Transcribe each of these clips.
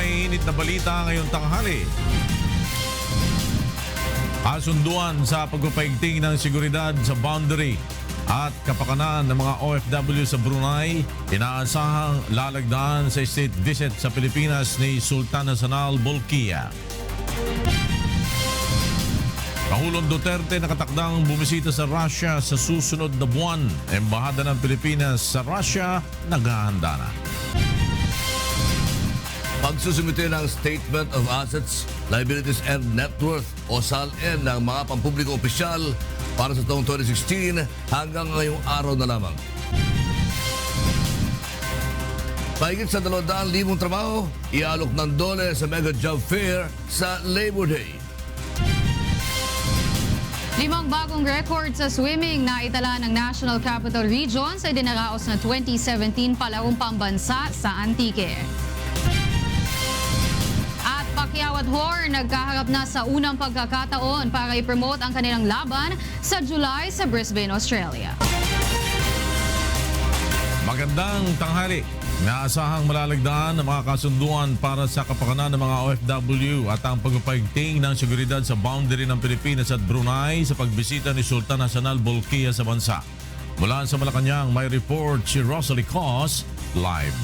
mainit na balita ngayong tanghali. Kasunduan sa pagpapaigting ng seguridad sa boundary at kapakanan ng mga OFW sa Brunei, inaasahang lalagdaan sa state visit sa Pilipinas ni Sultan Hassanal Bolkiah. Pangulong Duterte nakatakdang bumisita sa Russia sa susunod na buwan. Embahada ng Pilipinas sa Russia naghahanda na. Pagsusumite ng Statement of Assets, Liabilities and Net Worth o SALN ng mga pampublikong opisyal para sa taong 2016 hanggang ngayong araw na lamang. Mahigit sa 200,000 trabaho, ialok ng dole sa Mega Job Fair sa Labor Day. 5 bagong record sa swimming na itala ng National Capital Region sa dinaraos na 2017 Palarong Pambansa sa Antique. At Pacquiao at Hor nagkaharap na sa unang pagkakataon para i-promote ang kanilang laban sa July sa Brisbane, Australia. Magandang tanghali. Naasahang malalagdaan ang mga kasunduan para sa kapakanan ng mga OFW at ang pagpapaigting ng seguridad sa boundary ng Pilipinas at Brunei sa pagbisita ni Sultan Hassanal Bolkiah sa bansa. Mula sa Malacanang, may report si Rosalie Cos live.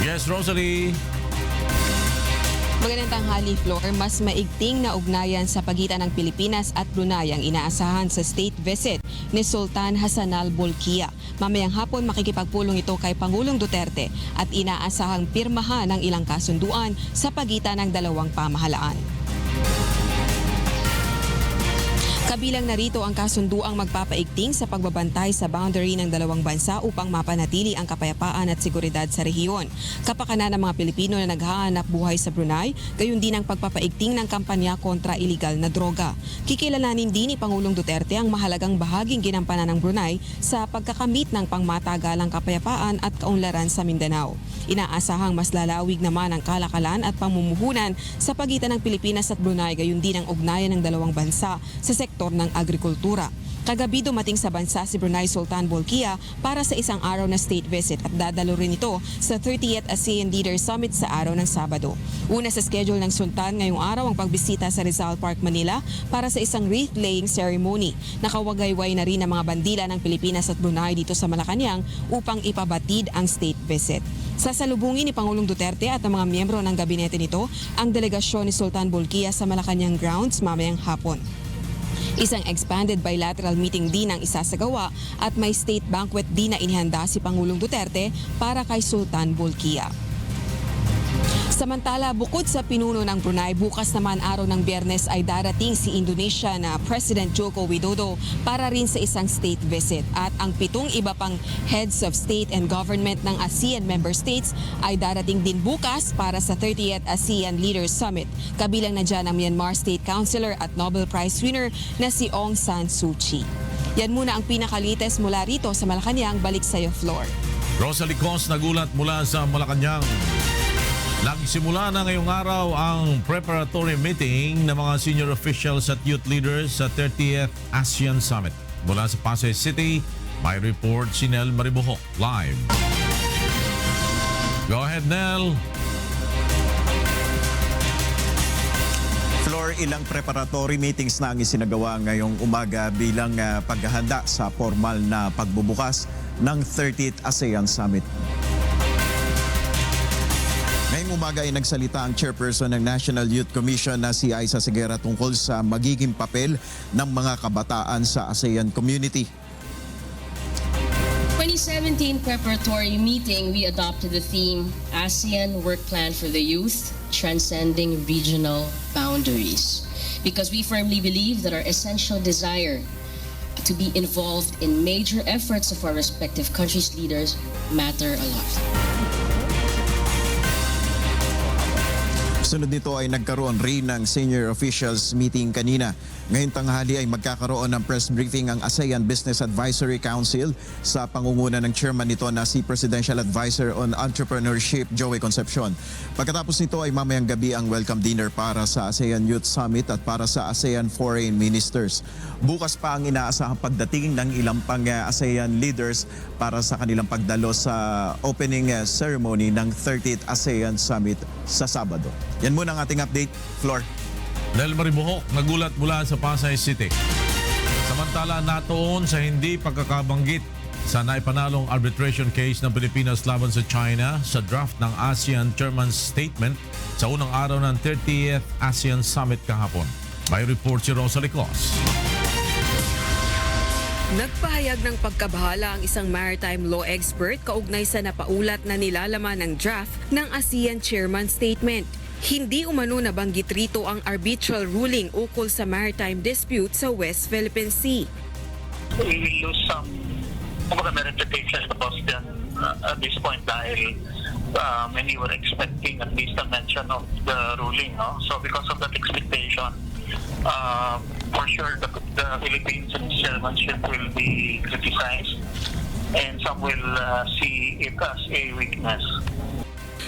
Yes, Rosalie. Magandang tanghali, Floor. Mas maigting na ugnayan sa pagitan ng Pilipinas at Brunei ang inaasahan sa state visit ni Sultan Hassanal Bolkiah. Mamayang hapon makikipagpulong ito kay Pangulong Duterte at inaasahang pirmahan ng ilang kasunduan sa pagitan ng dalawang pamahalaan. Kabilang narito ang kasunduang magpapaigting sa pagbabantay sa boundary ng dalawang bansa upang mapanatili ang kapayapaan at seguridad sa rehiyon. Kapakanan ng mga Pilipino na naghahanap buhay sa Brunei, gayon din ang pagpapaigting ng kampanya kontra iligal na droga. Kikilalanin din ni Pangulong Duterte ang mahalagang bahaging ginampanan ng Brunei sa pagkakamit ng pangmatagalang kapayapaan at kaunlaran sa Mindanao. Inaasahang mas lalawig naman ang kalakalan at pamumuhunan sa pagitan ng Pilipinas at Brunei, gayon din ang ugnayan ng dalawang bansa sa sektor ng agrikultura. Kagabi dumating sa bansa si Brunei Sultan Bolkiah para sa isang araw na state visit at dadalo rin ito sa 30th ASEAN Leaders Summit sa araw ng Sabado. Una sa schedule ng Sultan ngayong araw ang pagbisita sa Rizal Park, Manila para sa isang wreath-laying ceremony. Nakawagayway na rin ang mga bandila ng Pilipinas at Brunei dito sa Malacanang upang ipabatid ang state visit. Sasalubungin ni Pangulong Duterte at ang mga miyembro ng gabinete nito ang delegasyon ni Sultan Bolkiah sa Malacanang grounds mamayang hapon. Isang expanded bilateral meeting din ang isasagawa at may state banquet din na inihanda si Pangulong Duterte para kay Sultan Bolkiah. Samantala, bukod sa pinuno ng Brunei, bukas naman araw ng Biyernes ay darating si Indonesia na President Joko Widodo para rin sa isang state visit. At ang 7 iba pang heads of state and government ng ASEAN member states ay darating din bukas para sa 30th ASEAN Leaders Summit. Kabilang na dyan ang Myanmar State Councilor at Nobel Prize winner na si Aung San Suu Kyi. Yan muna ang pinakalites mula rito sa Malacanang. Balik sa iyo, Floor. Rosalie Cos nagulat mula sa Malacanang. Nagsimula na ngayong araw ang preparatory meeting ng mga senior officials at youth leaders sa 30th ASEAN Summit. Mula sa Pasay City, may report si Nel Maribojo live. Go ahead, Nel. Floor, ilang preparatory meetings na ang isinagawa ngayong umaga bilang paghahanda sa formal na pagbubukas ng 30th ASEAN Summit. Ngayong umaga ay nagsalita ang chairperson ng National Youth Commission na si Aisa Segura tungkol sa magiging papel ng mga kabataan sa ASEAN community. 2017 preparatory meeting, we adopted the theme ASEAN Work Plan for the Youth, Transcending Regional Boundaries. Because we firmly believe that our essential desire to be involved in major efforts of our respective countries' leaders matter a lot. Sunod nito ay nagkaroon rin ng senior officials meeting kanina. Ngayong tanghali ay magkakaroon ng press briefing ang ASEAN Business Advisory Council sa pangunguna ng chairman nito na si Presidential Advisor on Entrepreneurship, Joey Concepcion. Pagkatapos nito ay mamayang gabi ang welcome dinner para sa ASEAN Youth Summit at para sa ASEAN Foreign Ministers. Bukas pa ang inaasahang pagdating ng ilang pang ASEAN leaders para sa kanilang pagdalo sa opening ceremony ng 30th ASEAN Summit sa Sabado. Yan muna ang ating update. Floor. Nel Maribuhok, nagulat mula sa Pasay City. Samantala, natuon sa hindi pagkakabanggit sa naipanalong arbitration case ng Pilipinas laban sa China sa draft ng ASEAN Chairman's Statement sa unang araw ng 30th ASEAN Summit kahapon. May report si Rosa Licos. Nagpahayag ng pagkabahala ang isang maritime law expert kaugnay sa napaulat na nilalaman ng draft ng ASEAN Chairman's Statement. Hindi umano nabanggit rito ang arbitral ruling ukol sa maritime dispute sa West Philippine Sea. We will lose some reputation sa Boston at this point dahil many were expecting at least a mention of the ruling. No? So because of that expectation, for sure the Philippines chairmanship will be criticized and some will see it as a weakness.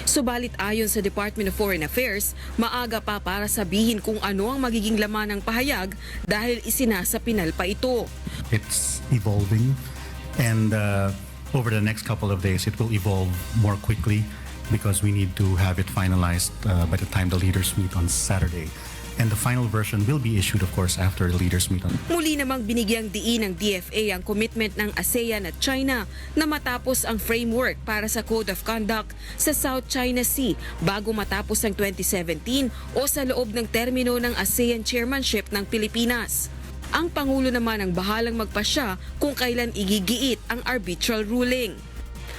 Subalit ayon sa Department of Foreign Affairs, maaga pa para sabihin kung ano ang magiging laman ng pahayag dahil isinasapinal pa ito. It's evolving, and over the next couple of days it will evolve more quickly because we need to have it finalized by the time the leaders meet on Saturday. And the final version will be issued, of course, after the leaders meet on. Muli namang binigyang diin ng DFA ang commitment ng ASEAN at China na matapos ang framework para sa Code of Conduct sa South China Sea bago matapos ang 2017 o sa loob ng termino ng ASEAN chairmanship ng Pilipinas. Ang Pangulo naman ang bahalang magpasya kung kailan igigiit ang arbitral ruling.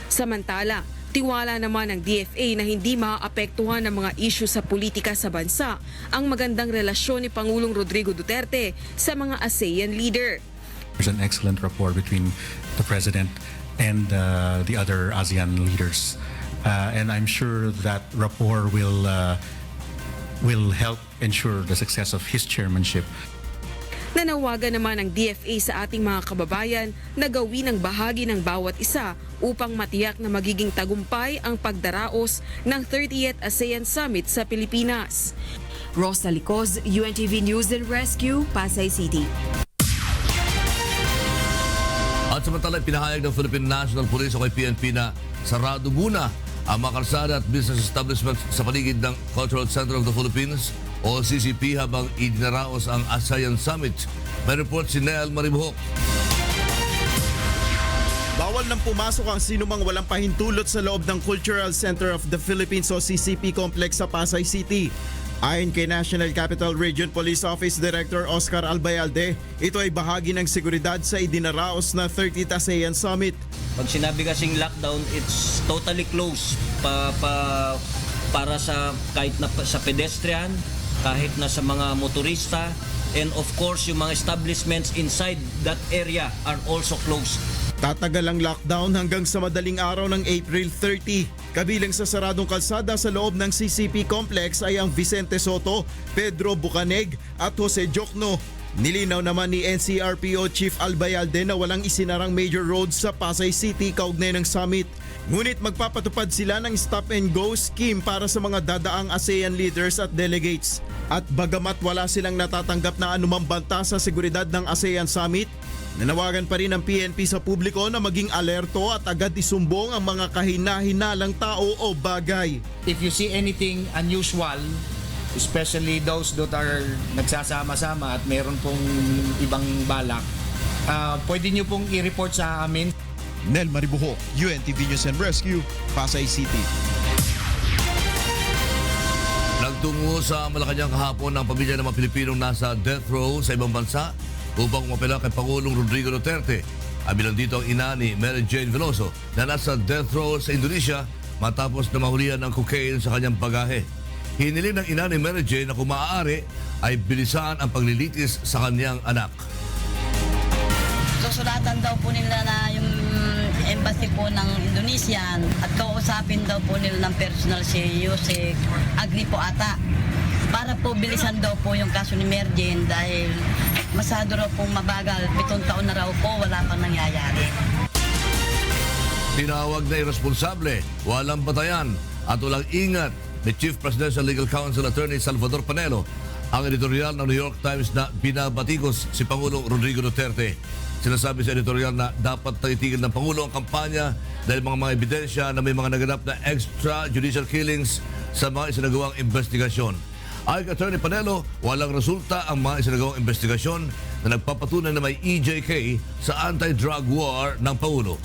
Samantala, tiwala naman ng DFA na hindi maaapektuhan ng mga isyu sa politika sa bansa ang magandang relasyon ni Pangulong Rodrigo Duterte sa mga ASEAN leader. There's an excellent rapport between the President and the other ASEAN leaders. And I'm sure that rapport will help ensure the success of his chairmanship. Nanawagan naman ng DFA sa ating mga kababayan na gawin ang bahagi ng bawat isa upang matiyak na magiging tagumpay ang pagdaraos ng 30th ASEAN Summit sa Pilipinas. Rosa Licos, UNTV News and Rescue, Pasay City. At samantala, pinahayag ng Philippine National Police o kay PNP na sarado muna ang mga kalsada at business establishments sa paligid ng Cultural Center of the Philippines o CCP habang idinaraos ang ASEAN Summit. May report si Nel Maribuhok. Bawal nang pumasok ang sinumang walang pahintulot sa loob ng Cultural Center of the Philippines o CCP complex sa Pasay City. Ayon kay National Capital Region Police Office Director Oscar Albayalde, ito ay bahagi ng seguridad sa idinaraos na 30th ASEAN Summit. Pag sinabi kasing lockdown, it's totally closed para sa kahit na sa pedestrian, kahit na sa mga motorista, and of course yung mga establishments inside that area are also closed. Tatagal ang lockdown hanggang sa madaling araw ng April 30. Kabilang sa saradong kalsada sa loob ng CCP complex ay ang Vicente Soto, Pedro Bucaneg at Jose Jokno. Nilinaw naman ni NCRPO Chief Albayalde na walang isinarang major roads sa Pasay City kaugnay ng summit. Ngunit magpapatupad sila ng stop and go scheme para sa mga dadaang ASEAN leaders at delegates. At bagamat wala silang natatanggap na anumang banta sa seguridad ng ASEAN Summit, nanawagan pa rin ng PNP sa publiko na maging alerto at agad isumbong ang mga kahina-hinalang tao o bagay. If you see anything unusual, especially those that are nagsasama-sama at mayroon pong ibang balak, pwede nyo pong i-report sa amin. Nel Maribuhok, UNTV News and Rescue, Pasay City. Nagtungo sa Malacanang kahapon ang pamilya ng mga Pilipinong nasa death row sa ibang bansa upang umapela kay Pangulong Rodrigo Duterte. Kabilang dito ang ina ni Mary Jane Veloso na nasa death row sa Indonesia matapos na mahulihan ng cocaine sa kanyang bagahe. Hiniling ng ina ni Mary Jane na kung maaari ay bilisan ang paglilitis sa kanyang anak. Susulatan daw po nila na yung embassy po ng Indonesian at kausapin daw po nila ng personal si Yusek Agri po ata para po bilisan daw po yung kaso ni Merjen dahil masyado raw pong mabagal. 7 taon na raw po, wala pang nangyayari. Tinawag na irresponsable, walang batayan at walang ingat ni Chief Presidential Legal Counsel Attorney Salvador Panelo ang editorial ng New York Times na binabatikos si Pangulong Rodrigo Duterte. Sinasabi sa editorial na dapat tatitigil ng Pangulo ang kampanya dahil mga ebidensya na may mga naganap na extrajudicial killings sa mga isinagawang investigasyon. Ay Attorney Panelo, walang resulta ang mga isinagawang investigasyon na nagpapatunay na may EJK sa anti-drug war ng Pangulo.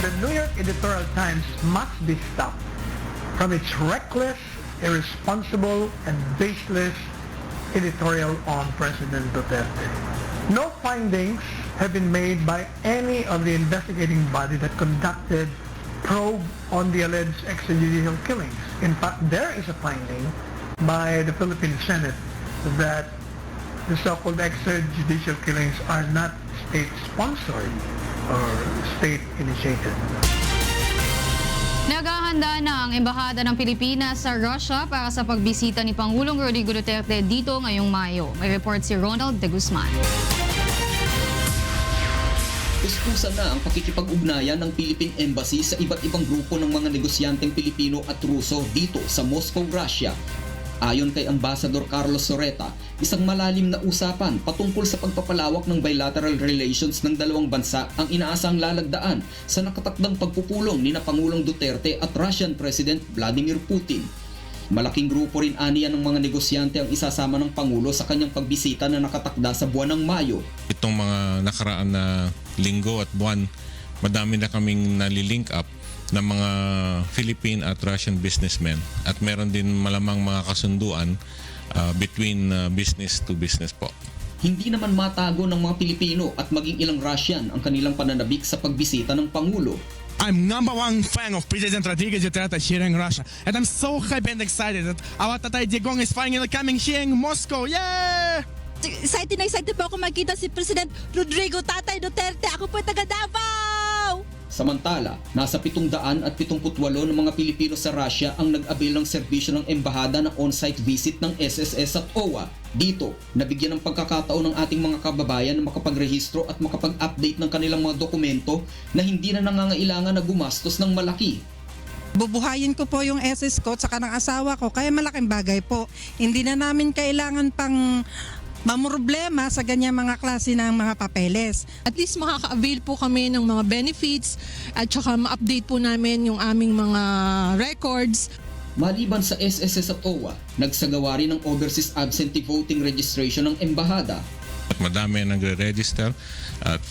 The New York Editorial Times must be stopped from its reckless, irresponsible, and baseless editorial on President Duterte. No findings have been made by any of the investigating body that conducted probe on the alleged extrajudicial killings. In fact, there is a finding by the Philippine Senate that the so-called extrajudicial killings are not state-sponsored or state-initiated. Naghahanda na ang Embahada ng Pilipinas sa Russia para sa pagbisita ni Pangulong Rodrigo Duterte dito ngayong Mayo. May report si Ronald De Guzman. Kuskusan na ang pakikipag-ugnayan ng Philippine Embassy sa iba't ibang grupo ng mga negosyanteng Pilipino at Ruso dito sa Moscow, Russia. Ayon kay Ambassador Carlos Soreta, isang malalim na usapan patungkol sa pagpapalawak ng bilateral relations ng dalawang bansa ang inaasang lalagdaan sa nakatakdang pagpupulong ni na Pangulong Duterte at Russian President Vladimir Putin. Malaking grupo rin aniya ng mga negosyante ang isasama ng Pangulo sa kanyang pagbisita na nakatakda sa buwan ng Mayo. Itong mga nakaraan na linggo at buwan, madami na kaming nalilink up ng mga Philippine at Russian businessmen at meron din malamang mga kasunduan between business to business po. Hindi naman matago ng mga Pilipino at maging ilang Russian ang kanilang pananabik sa pagbisita ng Pangulo. I'm #1 fan of President Rodrigo Duterte here in Russia, and I'm so happy and excited that our Tatay Digong is finally coming here in Moscow. Yeah! Excited na excited po ako makita si President Rodrigo Tatay Duterte. Ako po taga Davao! Samantala, nasa 778 ng mga Pilipino sa Russia ang nag-avail ng serbisyo ng embahada ng on-site visit ng SSS at OWA. Dito, nabigyan ng pagkakataon ng ating mga kababayan na makapagrehistro at makapag-update ng kanilang mga dokumento na hindi na nangangailangan na gumastos ng malaki. Bubuhayin ko po yung SS ko at saka ng asawa ko, kaya malaking bagay po. Hindi na namin kailangan pang mamroblema sa ganyan mga klase ng mga papeles. At least makaka-avail po kami ng mga benefits at saka ma-update po namin yung aming mga records. Maliban sa SSS at OWA, nagsagawa rin ng overseas absentee voting registration ng embahada. At madami ang nagre-register at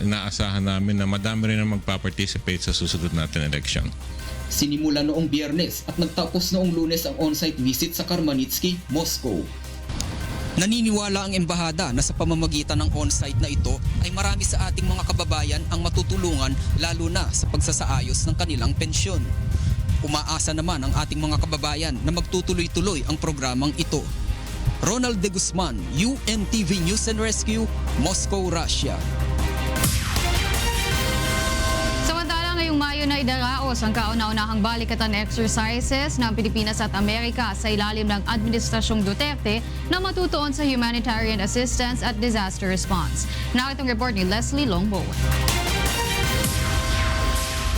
inaasahan namin na madami rin ang magpa-participate sa susunod natin election. Sinimula noong Biyernes at nagtapos noong Lunes ang on-site visit sa Karmanitsky, Moscow. Naniniwala ang embahada na sa pamamagitan ng on-site na ito ay marami sa ating mga kababayan ang matutulungan lalo na sa pagsasaayos ng kanilang pensyon. Umaasa naman ang ating mga kababayan na magtutuloy-tuloy ang programang ito. Ronald De Guzman, UNTV News and Rescue, Moscow, Russia. Ngayong Mayo na idaraos ang kauna-unahang balikatan exercises ng Pilipinas at Amerika sa ilalim ng Administrasyong Duterte na matutuon sa humanitarian assistance at disaster response. Nakitong report ni Leslie Longbo.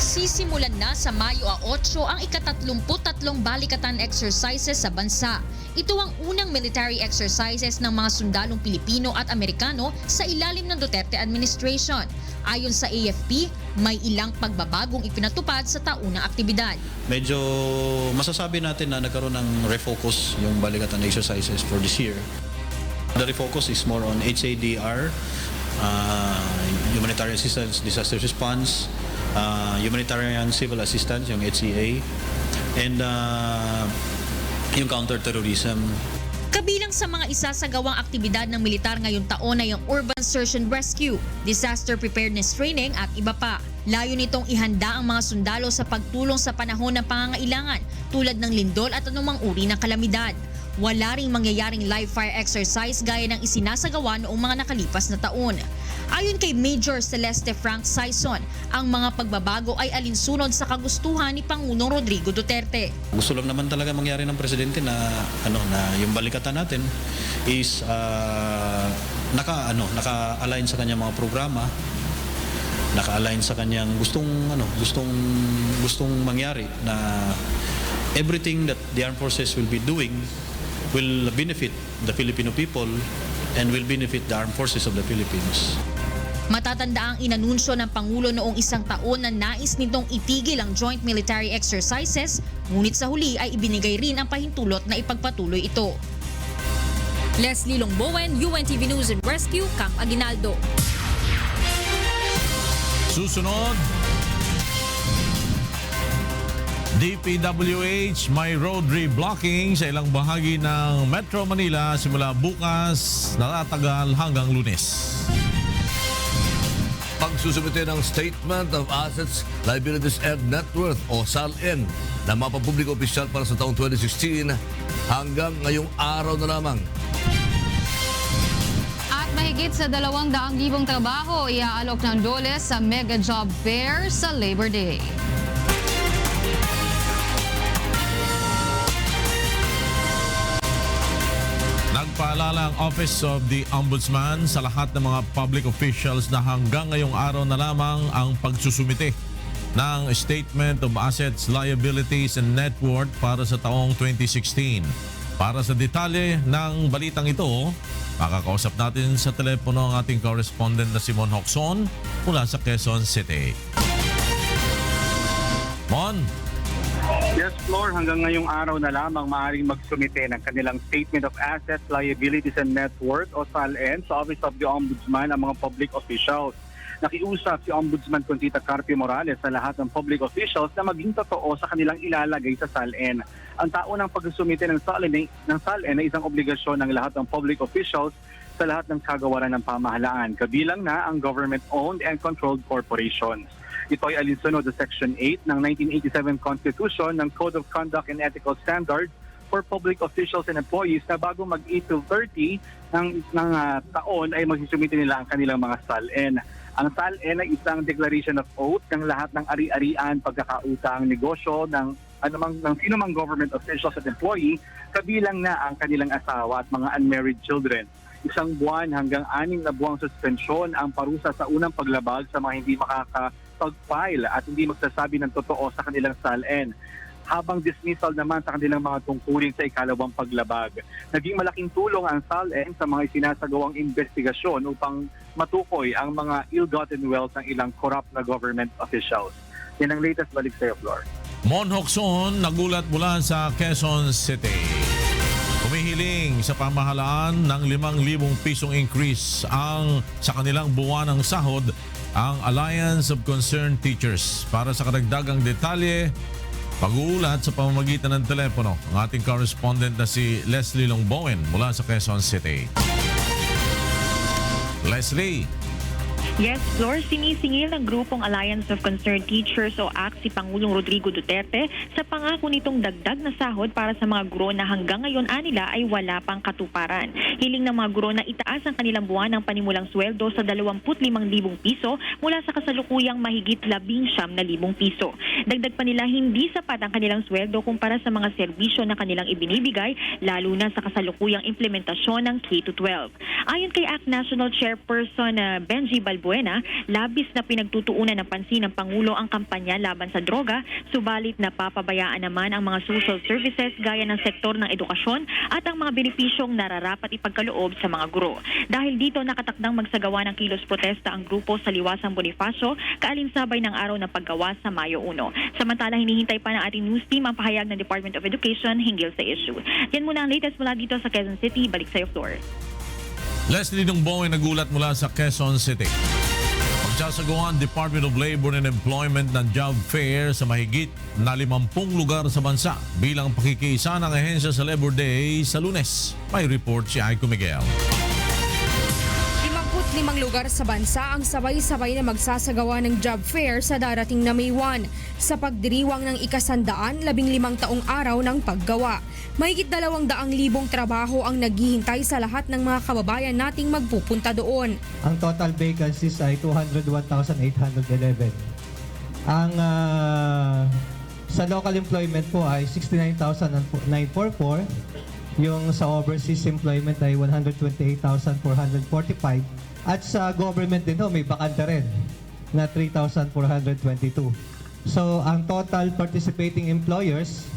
Sisimulan na sa Mayo 8 ang ika-33 balikatan exercises sa bansa. Ito ang unang military exercises ng mga sundalong Pilipino at Amerikano sa ilalim ng Duterte administration. Ayon sa AFP, may ilang pagbabagong ipinatupad sa taunang aktibidad. Medyo masasabi natin na nagkaroon ng refocus yung balikatan exercises for this year. The refocus is more on HADR, humanitarian assistance, disaster response, humanitarian civil assistance, yung HCA, and yung counter-terrorism. Kabilang sa mga isasagawang aktibidad ng militar ngayong taon ay ang Urban Search and Rescue, Disaster Preparedness Training at iba pa. Layo nitong ihanda ang mga sundalo sa pagtulong sa panahon ng pangangailangan tulad ng lindol at anumang uri ng kalamidad. Wala ring mangyayaring live fire exercise gaya ng isinasagawa noong mga nakalipas na taon. Ayon kay Major Celeste Frank Sison, ang mga pagbabago ay alinsunod sa kagustuhan ni Pangulong Rodrigo Duterte. Gusto lang naman talaga mangyari ng presidente na na yung balikatan natin is naka-align sa kanyang mga programa, naka-align sa kanyang gustong mangyari, na everything that the armed forces will be doing will benefit the Filipino people and will benefit the armed forces of the Philippines. Matatanda ang inanunsyo ng Pangulo noong isang taon na nais nitong itigil ang joint military exercises, ngunit sa huli ay ibinigay rin ang pahintulot na ipagpatuloy ito. Leslie Longbowen, UNTV News and Rescue, Camp Aguinaldo. Susunod, DPWH may road reblocking sa ilang bahagi ng Metro Manila simula bukas, natatagal hanggang Lunes. Pagsusumite ng Statement of Assets, Liabilities and Net Worth o SALN na mapapubliko opisyal para sa taong 2016 hanggang ngayong araw na lamang. At mahigit sa 200,000 trabaho iaalok ng DOLE sa Mega Job Fair sa Labor Day. Nagpaalala ang Office of the Ombudsman sa lahat ng mga public officials na hanggang ngayong araw na lamang ang pagsusumite ng Statement of Assets, Liabilities and Net Worth para sa taong 2016. Para sa detalye ng balitang ito, makakausap natin sa telepono ang ating correspondent na si Mon Hocson mula sa Quezon City. Mon! Yes, Flor, hanggang ngayong araw na lamang maaaring magsumite ng kanilang Statement of Assets, Liabilities and Net Worth o SALN sa Office of the Ombudsman ang mga public officials. Nakiusap si Ombudsman Conchita Carpio Morales sa lahat ng public officials na maging totoo sa kanilang ilalagay sa SALN. Ang taunang pagsumite ng SALN ay isang obligasyon ng lahat ng public officials sa lahat ng kagawaran ng pamahalaan, kabilang na ang government-owned and controlled corporations. Ito ay alinsunod sa Section 8 ng 1987 Constitution ng Code of Conduct and Ethical Standards for Public Officials and Employees na bago mag-8 to 30 ng taon ay magsusumite nila ang kanilang mga SALN. Ang SALN ay isang declaration of oath ng lahat ng ari-arian, pagkakautang, negosyo ng sino mang government officials at employee, kabilang na ang kanilang asawa at mga unmarried children. 1 buwan hanggang 6 na buwang suspensyon ang parusa sa unang paglabag sa mga hindi makakapag-file at hindi magsasabi ng totoo sa kanilang SALN, habang dismissal naman sa kanilang mga tungkulin sa ikalawang paglabag. Naging malaking tulong ang SALN sa mga isinasagawang investigasyon upang matukoy ang mga ill-gotten wealth ng ilang corrupt na government officials. Yan ang latest balik sa iyo, Flor. Mon Hocson, nagulat mula sa Quezon City. Humihiling sa pamahalaan ng 5,000 pisong increase sa kanilang buwanang sahod ang Alliance of Concerned Teachers. Para sa karagdagang detalye, pag-uulat sa pamamagitan ng telepono ang ating correspondent na si Leslie Longbowen mula sa Quezon City. Leslie. Yes, Flor, sinisingil ng grupong Alliance of Concerned Teachers o ACT si Pangulong Rodrigo Duterte sa pangako nitong dagdag na sahod para sa mga guro na hanggang ngayon nila ay wala pang katuparan. Hiling ng mga guro na itaas ang kanilang buwan ng panimulang sweldo sa 25,000 piso mula sa kasalukuyang mahigit 19,000 piso. Dagdag pa nila hindi sapat ang kanilang sweldo kumpara sa mga serbisyo na kanilang ibinibigay, lalo na sa kasalukuyang implementasyon ng K-12. Ayon kay ACT National Chairperson Benji Balbuena, labis na pinagtutuunan ng pansin ng Pangulo ang kampanya laban sa droga, subalit napapabayaan naman ang mga social services gaya ng sektor ng edukasyon at ang mga benepisyong nararapat ipagkaloob sa mga guro. Dahil dito nakatakdang magsagawa ng kilos protesta ang grupo sa Liwasang Bonifacio, kaalinsabay ng araw ng paggawa sa Mayo 1. Samantala, hinihintay pa ng ating news team ang pahayag ng Department of Education hinggil sa issue. Yan muna ang latest mula dito sa Quezon City. Balik sa iyo, Flor. Leslie Longbowen nagulat mula sa Quezon City. Magsasagawa ang Department of Labor and Employment ng Job Fair sa mahigit na 50 lugar sa bansa bilang pakikiisa ng ahensya sa Labor Day sa Lunes. May report si Aiko Miguel. lugar sa bansa ang sabay-sabay na magsasagawa ng job fair sa darating na May 1 sa pagdiriwang ng 115 taong araw ng paggawa. Mahigit 200,000 trabaho ang naghihintay sa lahat ng mga kababayan nating magpupunta doon. Ang total vacancies ay 201,811. Ang sa local employment po ay 69,944. Yung sa overseas employment ay 128,445. At sa government din may bakante rin na 3,422. So ang total participating employers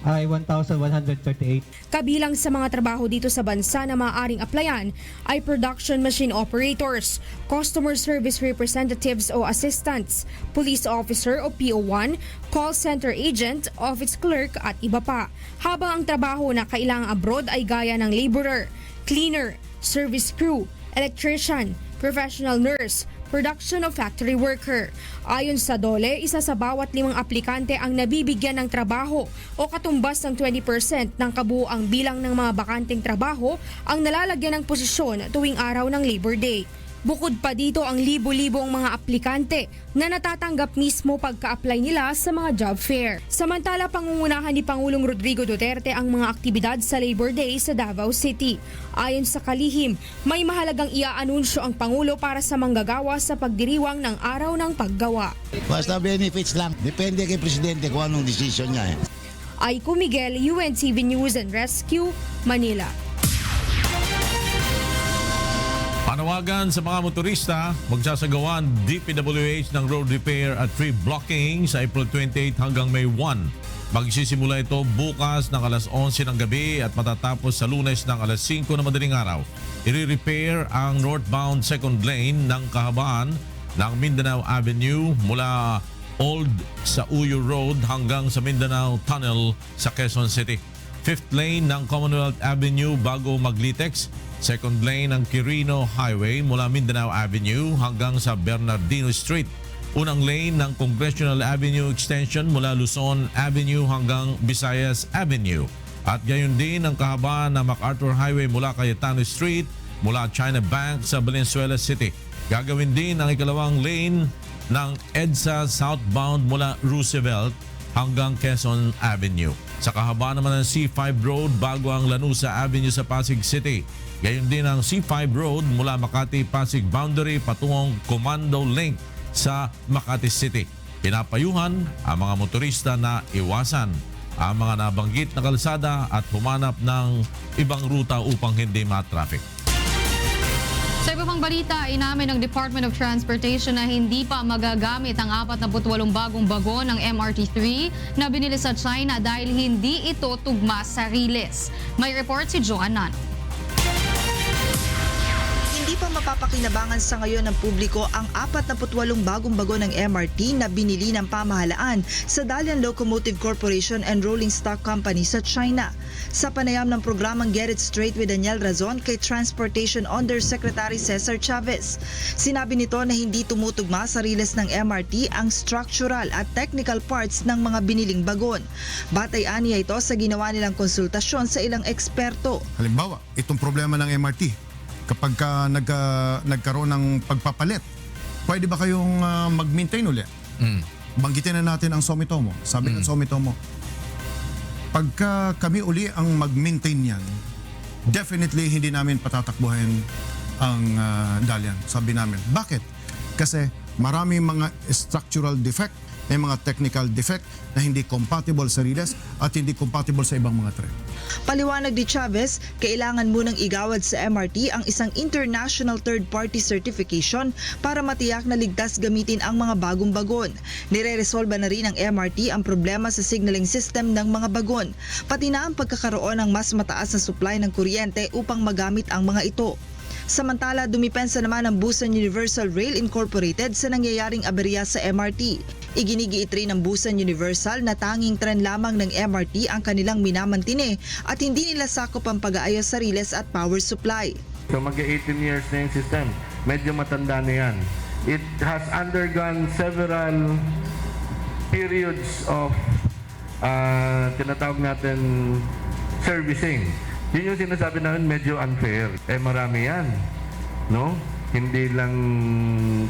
ay 1,138. Kabilang sa mga trabaho dito sa bansa na maaaring applyan ay production machine operators, customer service representatives o assistants, police officer o PO1, call center agent, office clerk at iba pa. Habang ang trabaho na kailangang abroad ay gaya ng laborer, cleaner, service crew, electrician, professional nurse, production of factory worker. Ayon sa DOLE, isa sa bawat 5 aplikante ang nabibigyan ng trabaho o katumbas ng 20% ng kabuuang bilang ng mga bakanteng trabaho ang nalalagyan ng posisyon tuwing araw ng Labor Day. Bukod pa dito ang libo-libong mga aplikante na natatanggap mismo pagka-apply nila sa mga job fair. Samantala, pangungunahan ni Pangulong Rodrigo Duterte ang mga aktibidad sa Labor Day sa Davao City. Ayon sa kalihim, may mahalagang iaanunsyo ang Pangulo para sa manggagawa sa pagdiriwang ng araw ng paggawa. Basta benefits lang. Depende kay Presidente kung anong decision niya. Aiko Miguel, UNTV News and Rescue, Manila. Panawagan sa mga motorista, magsasagawan DPWH ng road repair at tree blocking sa April 28 hanggang May 1. Magsisimula ito bukas ng alas 11 ng gabi at matatapos sa Lunes ng alas 5 ng madaling araw. I-repair ang northbound second lane ng kahabaan ng Mindanao Avenue mula Old sa Uyo Road hanggang sa Mindanao Tunnel sa Quezon City. Fifth lane ng Commonwealth Avenue bago Maglitex. Second lane ng Quirino Highway mula Mindanao Avenue hanggang sa Bernardino Street. Unang lane ng Congressional Avenue Extension mula Luzon Avenue hanggang Visayas Avenue. At gayon din ang kahabaan ng MacArthur Highway mula Cayetano Street mula China Bank sa Valenzuela City. Gagawin din ang ikalawang lane ng EDSA southbound mula Roosevelt hanggang Quezon Avenue. Sa kahabaan naman ng C5 Road bago ang Lanusa Avenue sa Pasig City. Gayon din ang C5 Road mula Makati-Pasig boundary patungong Commando Link sa Makati City. Pinapayuhan ang mga motorista na iwasan ang mga nabanggit na kalsada at humanap ng ibang ruta upang hindi ma-traffic. Sa iba pang balita, inamin ng Department of Transportation na hindi pa magagamit ang 48 bagong bagon ng MRT-3 na binili sa China dahil hindi ito tugma sa riles. May report si Joan Nano. Hindi pa mapapakinabangan sa ngayon ng publiko ang 48 bagong bagon ng MRT na binili ng pamahalaan sa Dalian Locomotive Corporation and Rolling Stock Company sa China. Sa panayam ng programang Get It Straight with Daniel Razon kay Transportation Undersecretary Cesar Chavez, sinabi nito na hindi tumutugma sa riles ng MRT ang structural at technical parts ng mga biniling bagon. Batay-an niya ito sa ginawa nilang konsultasyon sa ilang eksperto. Halimbawa, itong problema ng MRT. Kapag nagkaroon ng pagpapalit, pwede ba kayong mag-maintain ulit? Banggitin na natin ang Sumitomo. Sabi ng Sumitomo, pagka kami uli ang mag-maintain yan, definitely hindi namin patatakbuhin ang Dalian. Sabi namin. Bakit? Kasi maraming mga structural defect, may mga technical defect na hindi compatible sa riles at hindi compatible sa ibang mga tren. Paliwanag ni Chavez, kailangan munang igawad sa MRT ang isang international third-party certification para matiyak na ligtas gamitin ang mga bagong bagon. Nire-resolba na rin ng MRT ang problema sa signaling system ng mga bagon, pati na ang pagkakaroon ng mas mataas na supply ng kuryente upang magamit ang mga ito. Samantala, dumipensa naman ang Busan Universal Rail Incorporated sa nangyayaring aberya sa MRT. Iginigiit rin ng Busan Universal na tanging tren lamang ng MRT ang kanilang minamantine at hindi nila sakop ang pag-aayos sa riles at power supply. So mag-18 years na yung system. Medyo matanda na yan. It has undergone several periods of tinatawag natin servicing. Yun yung sinasabi namin medyo unfair. Marami yan. No? Hindi lang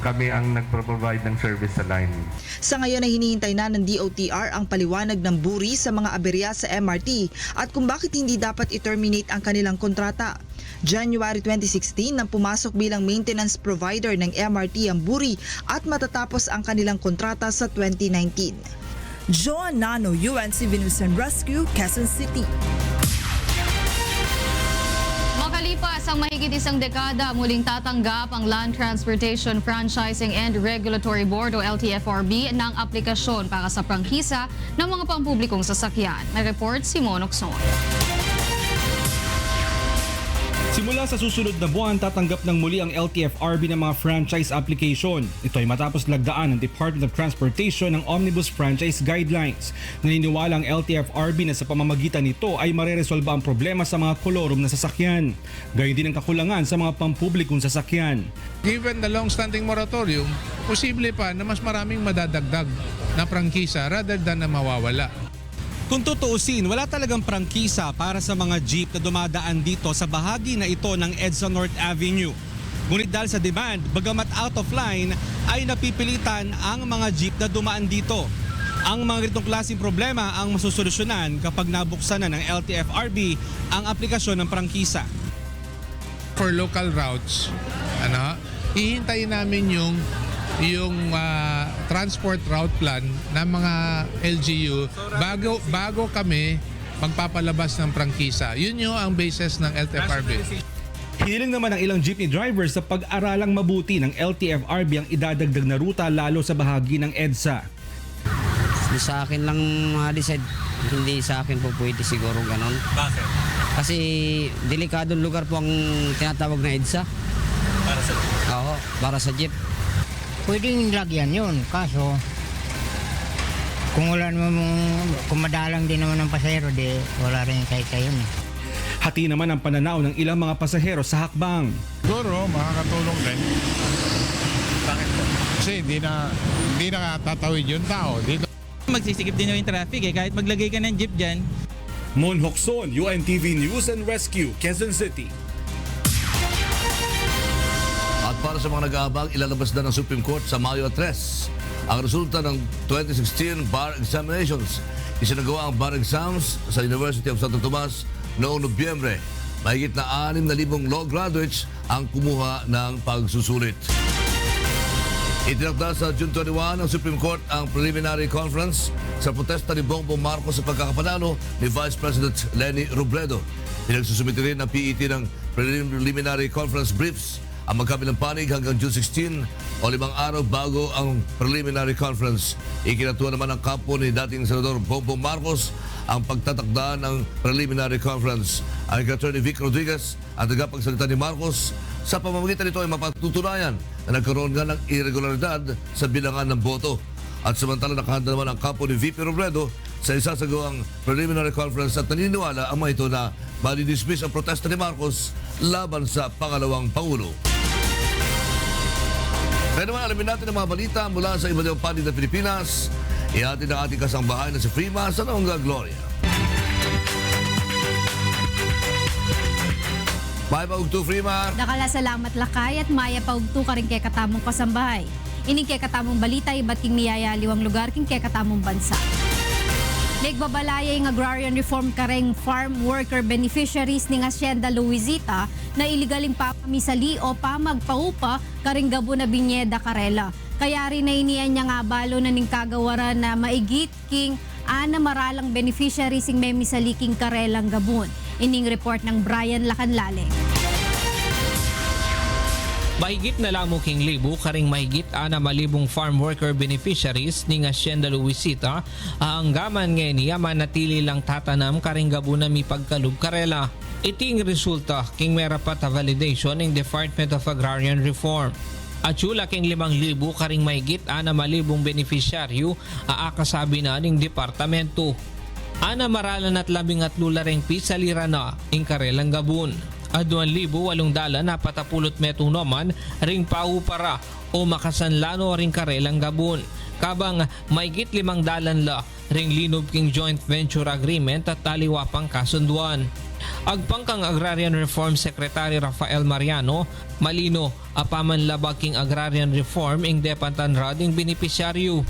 kami ang nagpro-provide ng service sa line. Sa ngayon ay hinihintay na ng DOTR ang paliwanag ng buri sa mga aberya sa MRT at kung bakit hindi dapat i-terminate ang kanilang kontrata. January 2016 nang pumasok bilang maintenance provider ng MRT ang buri at matatapos ang kanilang kontrata sa 2019. Joan Nano, UNTV News and Rescue, Quezon City. Makalipas ang mahigit isang dekada, muling tatanggap ang Land Transportation Franchising and Regulatory Board o LTFRB ng aplikasyon para sa prangkisa ng mga pampublikong sasakyan. Nag-report si Monokson. Simula sa susunod na buwan, tatanggap ng muli ang LTFRB ng mga franchise application. Ito ay matapos lagdaan ng Department of Transportation ng Omnibus Franchise Guidelines. Naniniwala ang LTFRB na sa pamamagitan nito ay mareresolba ang problema sa mga kolorum na sasakyan. Gayon din ang kakulangan sa mga pampublikong sasakyan. Given the long-standing moratorium, posible pa na mas maraming madadagdag na prangkisa rather than na mawawala. Kung tutuusin, wala talagang prangkisa para sa mga jeep na dumadaan dito sa bahagi na ito ng EDSA North Avenue. Ngunit dahil sa demand, bagamat out of line, ay napipilitan ang mga jeep na dumaan dito. Ang mga ganitong klaseng problema ang masusolusyonan kapag nabuksan na ng LTFRB ang aplikasyon ng prangkisa. For local routes, hihintayin namin yung transport route plan ng mga LGU bago kami magpapalabas ng prangkisa. Yun yung ang basis ng LTFRB. Hiniling naman ng ilang jeepney drivers sa pag-aralang mabuti ng LTFRB ang idadagdag na ruta lalo sa bahagi ng EDSA. Sa akin lang decide, hindi sa akin po pwede siguro ganon. Bakit? Kasi delikadong lugar po ang tinatawag na EDSA. Para sa jeep? Oo, para sa jeep. Pwedeng lagyan yun, kaso kung wala naman, kung madalang din naman ng pasahero, di wala rin kaya yun. Hati naman ang pananaw ng ilang mga pasahero sa hakbang. Siguro, makakatulong din. Bakit po? Kasi hindi na tatawid yung tao. Dito. Magsisikip din yung traffic kahit maglagay ka ng jeep dyan. Mon Hokson, UNTV News and Rescue, Quezon City. At para sa mga nag-aabang, ilalabas na ng Supreme Court sa Mayo 3 ang resulta ng 2016 bar examinations. Isinagawa ang bar exams sa University of Santo Tomas noong Nobyembre. Mahigit na 6,000 law graduates ang kumuha ng pagsusulit. Itinakda sa June 21 ng Supreme Court ang preliminary conference sa protesta ni Bongbong Marcos sa pagkakapanalo ni Vice President Leni Robredo. Pinagsusumiti rin ng PET ng preliminary conference briefs ang magkabilang panig hanggang June 16 o 5 araw bago ang preliminary conference. Ikinatuwa naman ng kampo ni dating Senador Bongbong Marcos ang pagtatakda ng preliminary conference. Ang Attorney Vic Rodriguez ang tagapagsalita ni Marcos sa pamamagitan nito ay mapatutunayan na nagkaroon nga ng irregularidad sa bilangan ng boto. At samantala nakahanda naman ang kampo ni VP Robredo sa isasagawang preliminary conference at naniniwala ang mga ito na madi-dismiss ang protesta ni Marcos laban sa pangalawang Pangulo. Kaya naman alamin natin ang mga balita mula sa iba't ibang panig ng Pilipinas. Ihatid ang ating kasambahay na si Frima sa Naongga Gloria. May paugto, Frima. Nakala salamat lakay at maya paugto ka rin kay katamong kasambahay. Ining kay katamong balita iba't king miyayaliwang lugar king kay katamong bansa. Nagbabalaya yung agrarian reform kareng farm worker beneficiaries ng Hacienda Luisita na iligaling papamisali o pamagpaupa kareng gabo na Binyeda Carela. Kaya rin na iniyan niya nga balo na ning kagawaran na maigit king ana maralang beneficiaries ng memisali king Carelang Gabon. Ining report ng Brian Lacanlale. Mahigit na lamo king libo karing mahigit 6,000 farm worker beneficiaries ni Hacienda Luisita ang gaman ngayon niya manatili lang tatanam karing gabo na mi pagkalub Carela. Iting resulta king merapat validation ng Department of Agrarian Reform. At sula king 5,000 karing mahigit 6,000 beneficiaryo aakasabi na ng departamento. Ana maralan at 13 laring pisalira na ing Carelang Gabon. At 2,800 na patapulot metong naman ring pau para o makasanlano ring Carelang Gabon. Kabang maigit 500 la ring linob king joint venture agreement at taliwa pang kasunduan. Agpangkang Agrarian Reform Secretary Rafael Mariano, malino apaman labag king Agrarian Reform ing depatan rading benepisyaryo.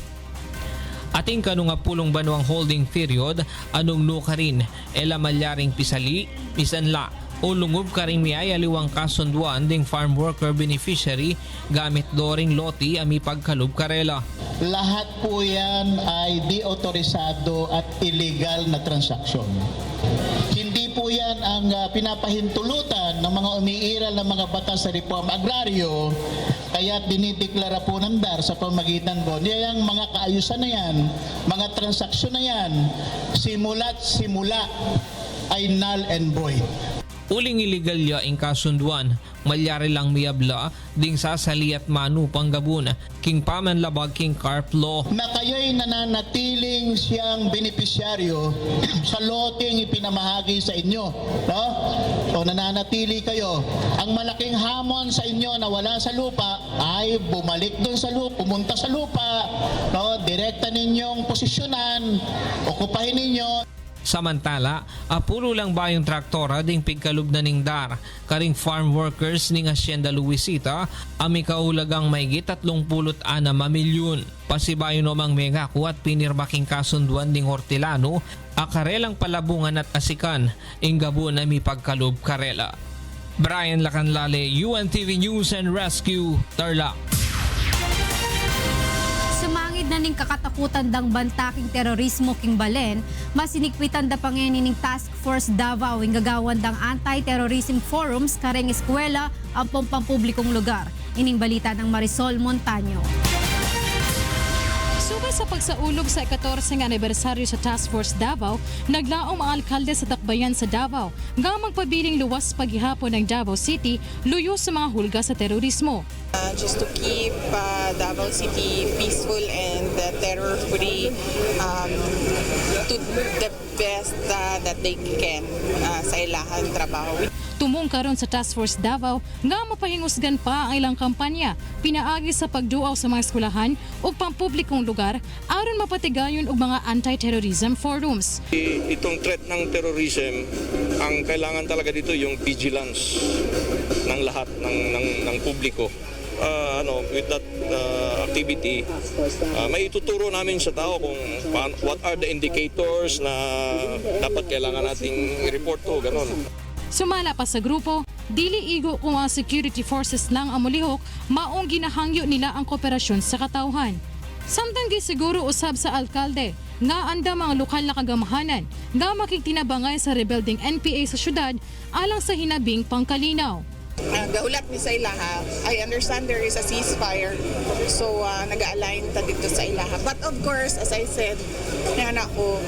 Ating kanunga pulong banwang holding period, anong nuka rin, elamalyaring pisali, pisanla, o lungob ka rin miyay aliwang kasunduan ding farm worker beneficiary gamit doring loti ami pagkalub karela. Lahat po yan ay di-autorisado at illegal na transaksyon. Hindi po yan ang pinapahintulutan ng mga umiiral ng mga batas sa reform agraryo, kaya dinideklara po ng DAR sa pamagitan ko. Niyang mga kaayusan na yan, mga transaksyon na yan, simula't simula ay null and void. Uling illegal ya ing kasunduan, malyari lang miyabla ding sasali at manu panggabun king paman labag king carp law. Na kayo'y nananatiling siyang benepisyaryo sa loteng ipinamahagi sa inyo. No? O nananatili kayo. Ang malaking hamon sa inyo na wala sa lupa ay bumalik doon sa lupa, pumunta sa lupa, no? Direkta ninyong posisyonan, okupahin ninyo. Samantala, apulo lang ba yung traktora ding pigkalub na ning DAR, karing farm workers ning Hacienda Luisita, ami kaulagang maigit 36 milyon. Pasibayo nomang mengako at pinirmaking kasunduan ding Hortilano, akarelang palabungan at asikan, ing gabon ami pagkalub karela. Brian Lacanlale, UNTV News and Rescue, Tarlac. Sumangid na ning kakatakutan dang bantaking terorismo king Balen, masinikwitan da pangeni ning Task Force Davao ing gagawan dang anti-terrorism forums kareng eskwela ang pampublikong lugar. Ining balita ng Marisol Montaño. Subay sa pagsaulog sa 14 nga anibersaryo sa Task Force Davao, naglaom ang alkalde sa Tacbayan sa Davao nga magpabiling luwas paghihapon ng Davao City luyo sa mga hulga sa terorismo. Just to keep Davao City peaceful and terror-free to the best that they can sa ilahang trabaho. Tumong karon sa Task Force Davao nga mapahingusgan pa ang ilang kampanya pinaagi sa pagduaw sa mga eskwelahan o pampublikong lugar aron mapatigayon og mga anti-terrorism forums. Itong threat ng terrorism, ang kailangan talaga dito yung vigilance ng lahat ng publiko. With that activity, may ituturo namin sa tao kung what are the indicators na dapat kailangan nating i-report to, ganon. Sumala pa sa grupo, dili igo kung ang security forces lang ang mulihok, maong ginahangyo nila ang kooperasyon sa katauhan. Samtang gisiguro usab sa alkalde nga anda mga lokal na kagamahanan nga makiktinabangay sa rebuilding NPA sa syudad alang sa hinabing pangkalinaw. Gahulat ni sa ilaha, I understand there is a ceasefire, so nag-align ta dito sa ilaha. But of course, as I said, nana ko,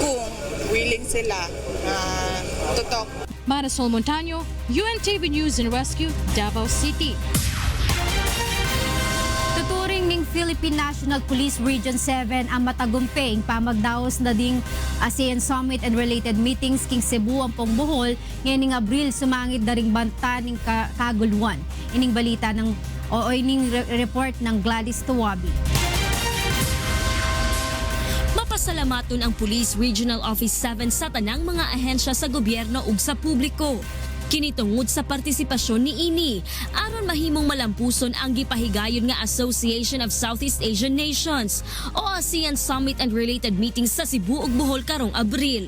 kung willing sila to talk. Marisol Montaño, UNTV News and Rescue, Davao City. Tuturing ning Philippine National Police Region 7 ang matagumping pamagdaos na ding ASEAN Summit and related meetings king Cebu ang Bohol ngayon Abril sumangit na ring banta ning kaguluan. Ining balita ng ining report ng Gladys Tawabi. Mapasalamaton ang Police Regional Office 7 sa tanang mga ahensya sa gobyerno ug sa publiko. Kinitungod sa partisipasyon ni ini, aron mahimong malampuson ang gipahigayon nga Association of Southeast Asian Nations o ASEAN Summit and related meetings sa Cebu ug Bohol karong Abril.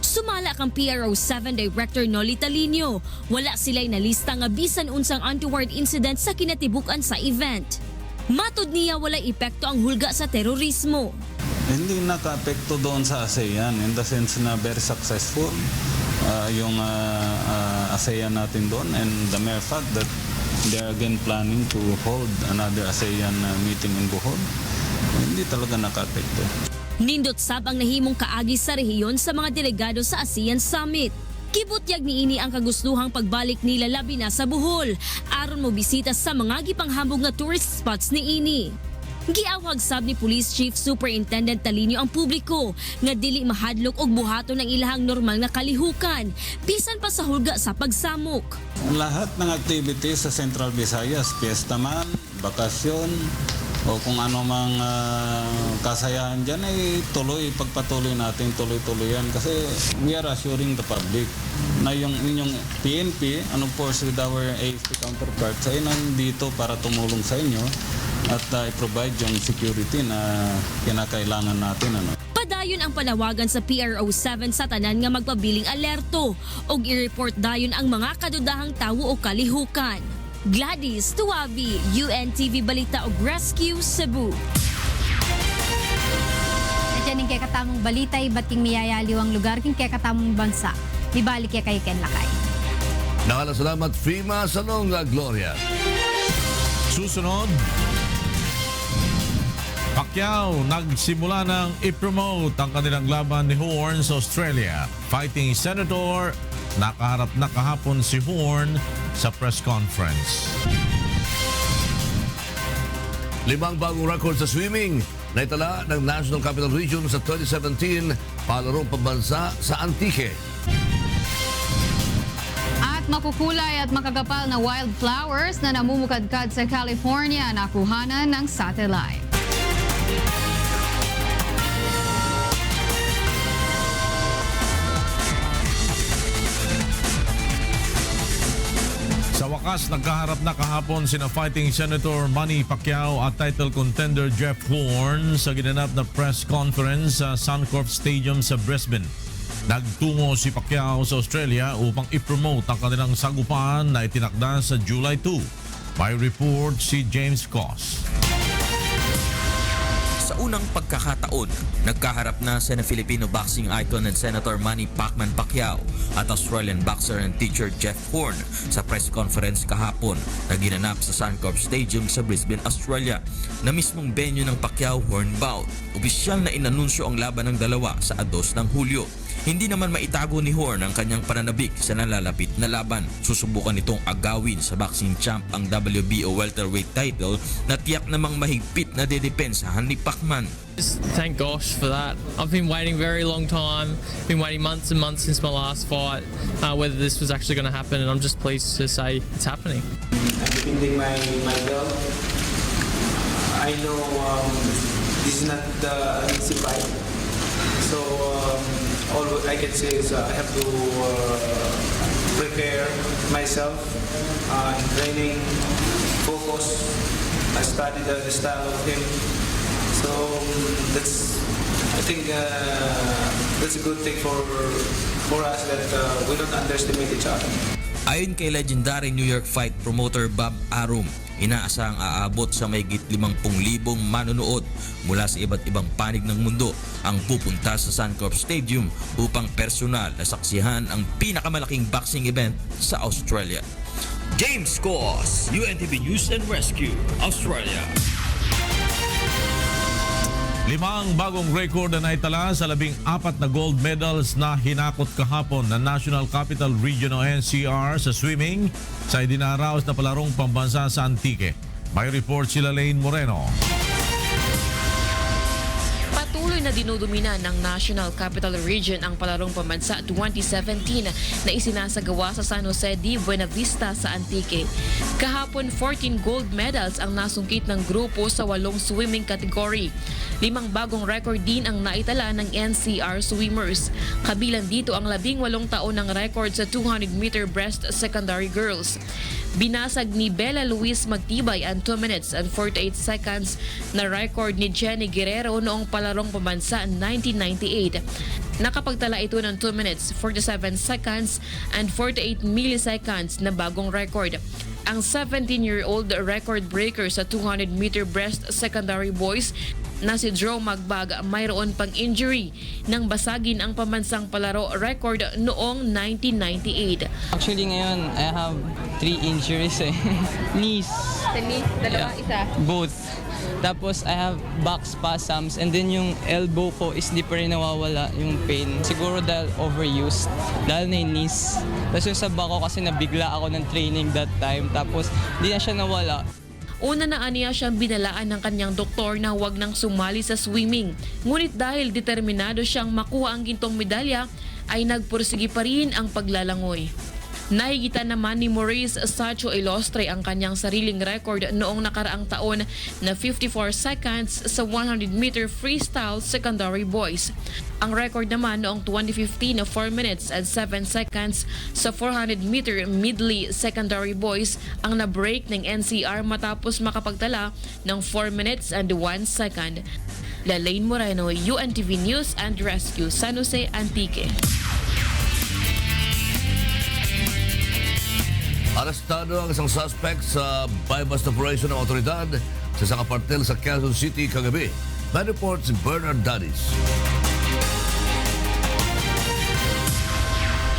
Sumala kang PRO 7 Director Noli Talinio, wala sila'y nalista nga bisan unsang untoward incident sa kinatibukan sa event. Matud niya walay epekto ang hulga sa terorismo. Hindi naka-apekto doon sa ASEAN in the sense na very successful yung ASEAN natin doon, and the mere fact that they are again planning to hold another ASEAN meeting in Bohol, hindi talaga naka-apekto. Nindot sab ang nahimong kaagi sa rehiyon sa mga delegado sa ASEAN Summit. Kibutyag ni ini ang kagustuhang pagbalik nila labi na sa Bohol aron mo bisita sa mga gipanghambog nga tourist spots ni ini. Giawhag sab ni Police Chief Superintendent Talinio ang publiko nga dili mahadlok og buhaton ng ilahang normal na kalihukan bisan pa sa hulga sa pagsamok. Lahat ng activities sa Central Visayas, piyesta man, bakasyon, o kung ano mang kasayahan dyan ay pagpatuloy natin, tuloy yan kasi we are assuring the public na yung inyong PNP, of course with our AFP counterparts ay nandito para tumulong sa inyo at i-provide yung security na kinakailangan natin. Padayon ang panawagan sa PRO7 sa tanan nga magpabiling alerto o i-report dayon ang mga kadudahang tawo o kalihukan. Gladys Tuabi, UNTV Balita ug Rescue Cebu. Diyan kay katamong balita iba't king miyayaliw ang lugar king kay katamong bansa. Libalik kay Ken Lakay. Salamat Frima Sanong Gloria. Susunod, Pacquiao nagsimula ng i-promote ang kanilang laban ni Horn sa Australia. Fighting Senator, nakaharap na kahapon si Horn sa press conference. 5 bagong record sa swimming na itala ng National Capital Region sa 2017 palarong pambansa sa Antique. At makukulay at makagapal na wildflowers na namumukadkad sa California nakuhanan ng satellite. Sa wakas, nagkaharap na kahapon sina fighting Senator Manny Pacquiao at title contender Jeff Horn sa ginanap na press conference sa Suncorp Stadium sa Brisbane. Nagtungo si Pacquiao sa Australia upang i-promote ang kanilang sagupaan na itinakda sa July 2. May report si James Cos. Sa unang pagkakataon, nagkaharap na sina Filipino boxing icon and Senator Manny Pacman Pacquiao at Australian boxer and teacher Jeff Horn sa press conference kahapon na ginanap sa Suncorp Stadium sa Brisbane, Australia, na mismong venue ng Pacquiao-Horn bout. Opisyal na inanunsyo ang laban ng dalawa sa 2 ng Hulyo. Hindi naman maitago ni Horn ang kanyang pananabik sa nalalapit na laban. Susubukan nitong agawin sa boxing champ ang WBO welterweight title na tiyak namang mahigpit na dedepensahan ni Pacman. Just thank gosh for that. I've been waiting very long time. Been waiting months and months since my last fight, whether this was actually going to happen, and I'm just pleased to say it's happening. I'm defending my belt. I know this is not the easy fight. So all I can say is I have to prepare myself in training, focus. I studied the style of him. So I think that's a good thing for us that we don't underestimate each other. Ayon kay legendary New York fight promoter Bob Arum, inaasahang aabot sa mahigit 50,000 manonood mula sa iba't ibang panig ng mundo ang pupunta sa Suncorp Stadium upang personal na saksihan ang pinakamalaking boxing event sa Australia. James Cos, UNTV News and Rescue, Australia. 5 bagong record na naitala sa 14 na gold medals na hinakot kahapon ng National Capital Region o NCR sa swimming sa idinaraos na palarong pambansa sa Antique. May report sila Lane Moreno. Patuloy na dinudumina ng National Capital Region ang palarong pambansa 2017 na isinasagawa sa San Jose de Buena Vista sa Antique. Kahapon 14 gold medals ang nasungkit ng grupo sa 8 swimming category. 5 bagong record din ang naitala ng NCR swimmers. Kabilang dito ang 18 taon ng record sa 200-meter breast secondary girls. Binasag ni Bella Luis Magtibay ang 2 minutes and 48 seconds na record ni Jenny Guerrero noong palarong pambansa 1998. Nakapagtala ito ng 2 minutes, 47 seconds and 48 milliseconds na bagong record. Ang 17-year-old record breaker sa 200-meter breast secondary boys na si Joe Magbag mayroon pang injury nang basagin ang pambansang palaro record noong 1998. Actually ngayon, I have 3 injuries Knees. Dalawa, isa? Both. Tapos I have back spasms and then yung elbow ko is di pa rin nawawala yung pain. Siguro dahil overused, dahil na yung knees. Tapos yung sa back ko kasi nabigla ako ng training that time. Tapos di na siya nawala. Una na aniya siyang binalaan ng kanyang doktor na huwag nang sumali sa swimming. Ngunit dahil determinado siyang makuha ang gintong medalya, ay nagpursige pa rin ang paglalangoy. Nahigitan naman ni Maurice Sacho Ilostre ang kanyang sariling record noong nakaraang taon na 54 seconds sa 100-meter freestyle secondary boys. Ang record naman noong 2015 na 4 minutes and 7 seconds sa 400-meter medley secondary boys ang na-break ng NCR matapos makapagtala ng 4 minutes and 1 second. Lalaine Moreno, UNTV News and Rescue, San Jose, Antique. Arestado ang isang suspect sa buy-bust operation ng otoridad sa isang apartel sa Quezon City kagabi. May report si Bernard Dadis.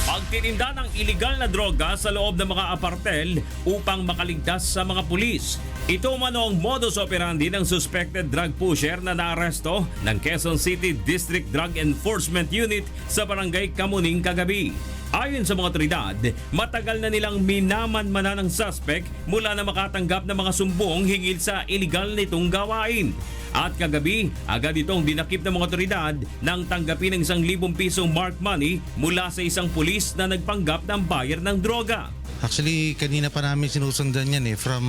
Pagtitinda ng iligal na droga sa loob ng mga apartel upang makaligtas sa mga pulis. Ito manong modus operandi ng suspected drug pusher na naaresto ng Quezon City District Drug Enforcement Unit sa Barangay Kamuning kagabi. Ayon sa mga otoridad, matagal na nilang minamanmana ng suspect mula na makatanggap ng mga sumbong hinggil sa iligal nitong gawain. At kagabi, agad itong dinakip ng mga otoridad nang tanggapin ng 1,000 pisong mark money mula sa isang pulis na nagpanggap ng buyer ng droga. Actually, kanina pa namin sinusundan yan from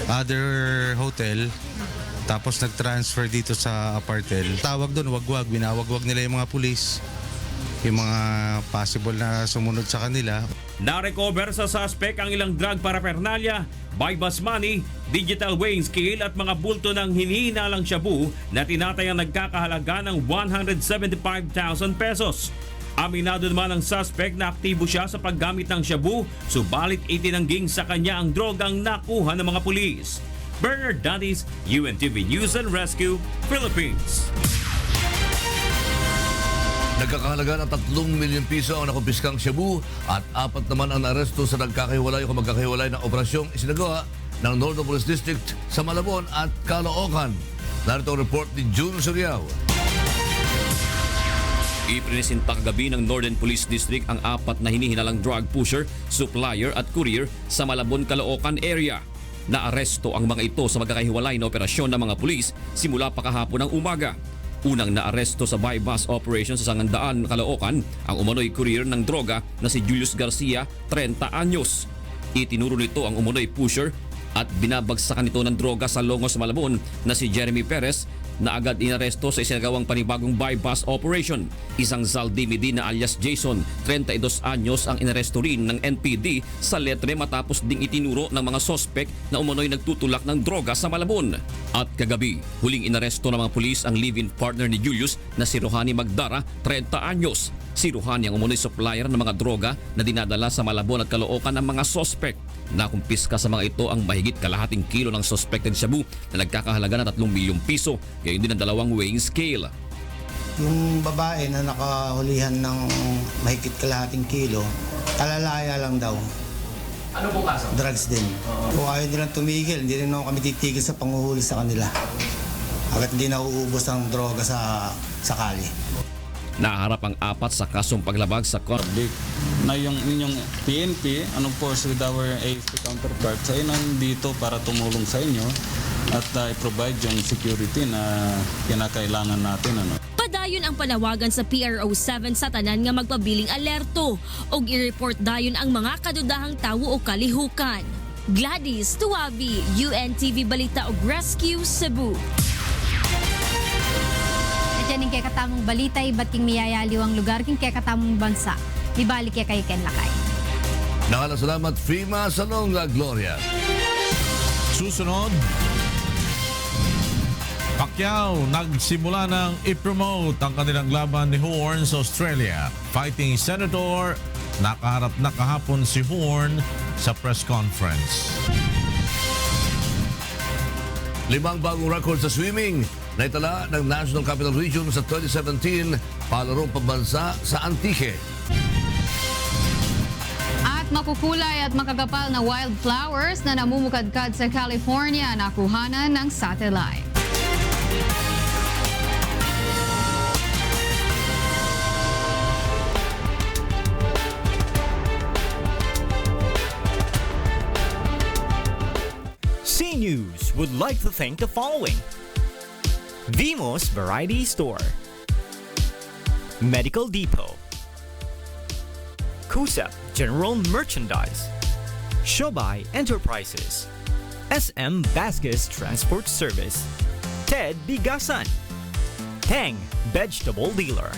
other hotel. Tapos nag-transfer dito sa apartel. Tawag doon, wagwag. Binawagwag nila yung mga pulis. Yung mga possible na sumunod sa kanila. Na-recover sa suspect ang ilang drug paraphernalia, buy-bust money, digital weighing scale at mga bulto ng hinihinalang shabu na tinatayang nagkakahalaga ng 175,000 pesos. Aminado naman ang suspect na aktibo siya sa paggamit ng shabu, subalit itinangging sa kanya ang drogang nakuha ng mga pulis. Bernard Dadis, UNTV News and Rescue, Philippines. Nagkakahalaga ng 3 milyon piso ang nakumpiskang shabu at 4 naman ang naresto sa nagkakahiwalay o magkakahiwalay na operasyong isinagawa ng Northern Police District sa Malabon at Caloocan. Narito ang report ni June Suriao. Iprinisinta kagabi ng Northern Police District ang 4 na hinihinalang drug pusher, supplier at courier sa Malabon, Caloocan area. Naaresto ang mga ito sa magkakahiwalay na operasyon ng mga pulis simula pa kahapon ng umaga. Unang naaresto sa buy-bust operation sa Sangandaan, Caloocan, ang umano'y courier ng droga na si Julius Garcia, 30 anyos. Itinuro nito ang umano'y pusher at binabagsakan nito ng droga sa Longos, Malabon na si Jeremy Perez na agad inaresto sa isinagawang panibagong buy-bust operation. Isang Zaldi Medina alias Jason, 32 anyos ang inaresto rin ng NPD sa Letre matapos ding itinuro ng mga sospek na umano'y nagtutulak ng droga sa Malabon. At kagabi, huling inaresto ng mga pulis ang live-in partner ni Julius na si Rohani Magdara, 30 anyos. Si Rohani ang umano'y supplier ng mga droga na dinadala sa Malabon at Caloocan ng mga sospek. Nakumpiska sa mga ito ang mahigit kalahating kilo ng suspected shabu na nagkakahalaga ng 3 milyong piso, gayon din ang 2 weighing scale. Yung babae na nakahulihan ng mahigit kalahating kilo, talalaya lang daw. Ano po kaso? Drugs din. Kung ayaw nilang tumigil, hindi rin naman kami titigil sa panguhuli sa kanila. Hanggat hindi nauubos ang droga sa kali. Naharap ang 4 sa kasong paglabag sa public na yung inyong PNP, anong force with our AFP counterparts ay nandito para tumulong sa inyo at i-provide yung security na kinakailangan natin. Padayon ang panawagan sa PRO7 sa tanan nga magpabiling alerto o i-report dayon ang mga kadudahang tawo o kalihukan. Gladys Tuabi, UNTV Balita o Rescue, Cebu. Diyan kay katamong balita, iba't king miyayaliw ang lugar king kay katamong bansa. Ibalik kay Ken Lakay. Salamat, Frima Salong La Gloria. Susunod, Pacquiao nagsimula ng i-promote ang kanilang laban ni Horn sa Australia. Fighting Senator, nakaharap na kahapon si Horn sa press conference. 5 bagong record sa swimming na itala ng National Capital Region sa 2017 palarong pambansa sa Antique. At makukulay at makagapal na wildflowers na namumukadkad sa California nakuhanan ng satellite. CNews would like to thank the following: Vimos Variety Store, Medical Depot, KUSEP General Merchandise, Shobay Enterprises, SM Vasquez Transport Service, Ted Bigasan, Tang Vegetable Dealer.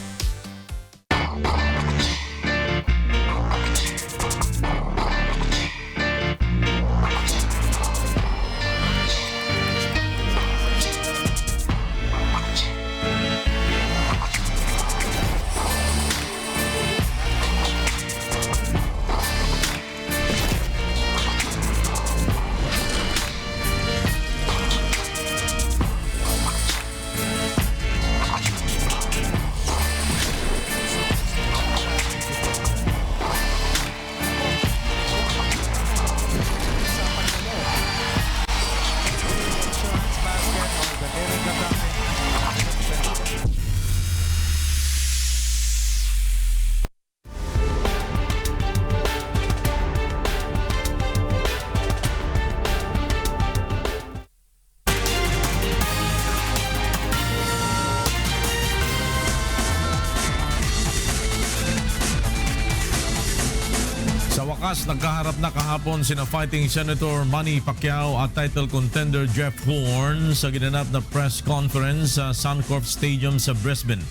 Nagkaharap na kahapon sina fighting Senator Manny Pacquiao at title contender Jeff Horn sa ginanap na press conference sa Suncorp Stadium sa Brisbane.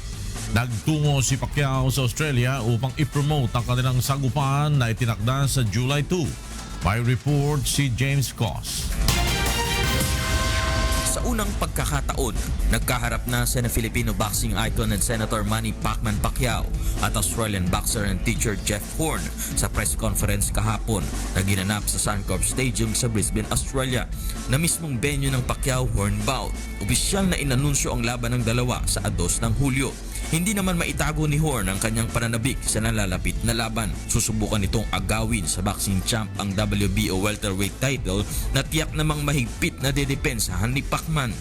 Nagtungo si Pacquiao sa Australia upang i-promote ang kanilang sagupaan na itinakda sa July 2. May report si James Cos. Sa unang pagkakataon, nagkaharap na sina Filipino boxing icon and Senator Manny Pacquiao at Australian boxer and teacher Jeff Horn sa press conference kahapon na ginanap sa Suncorp Stadium sa Brisbane, Australia, na mismong venue ng Pacquiao-Horn bout. Opisyal na inanunsyo ang laban ng dalawa sa 2 ng Hulyo. Hindi naman maitago ni Horn ang kanyang pananabik sa nalalapit na laban. Susubukan itong agawin sa boxing champ ang WBO welterweight title na tiyak namang mahigpit na dedepensahan ni Pacman.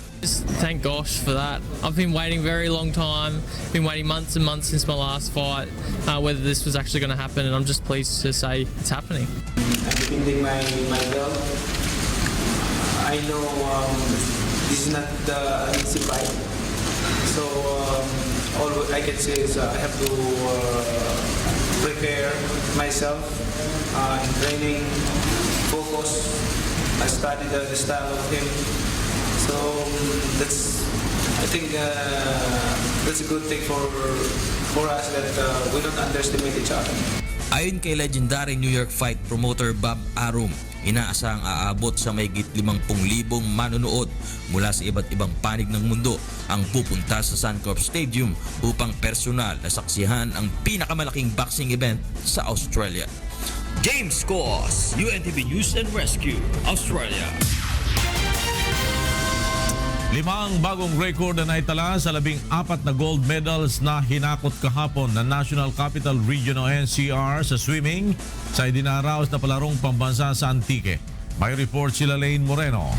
Thank gosh for that. I've been waiting very long time. Been waiting months and months since my last fight, whether this was actually going to happen, and I'm just pleased to say it's happening. I'm defending my belt. I know this is not the easy fight. So all I can say is I have to prepare myself in training, focus. I studied the style of him. So I think that's a good thing for us that we don't underestimate each other. Ayon kay legendary New York fight promoter Bob Arum, inaasahang aabot sa mahigit 50,000 manonood mula sa iba't ibang panig ng mundo ang pupunta sa Suncorp Stadium upang personal na saksihan ang pinakamalaking boxing event sa Australia. James Cos, UNTV News and Rescue, Australia. 5 bagong record na naitala sa 14 na gold medals na hinakot kahapon ng National Capital Region o NCR sa swimming sa idinaraos na palarong pambansa sa Antique. May report sila Lane Moreno.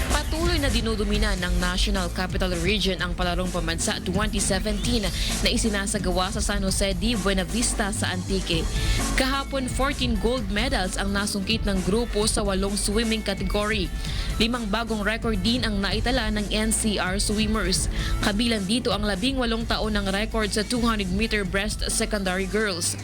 Patuloy na dinudumina ng National Capital Region ang palarong pambansa 2017 na isinasagawa sa San Jose de Buena Vista sa Antique. Kahapon, 14 gold medals ang nasungkit ng grupo sa 8 swimming category. 5 bagong record din ang naitala ng NCR swimmers. Kabilang dito ang 18 taon ng record sa 200-meter breast secondary girls.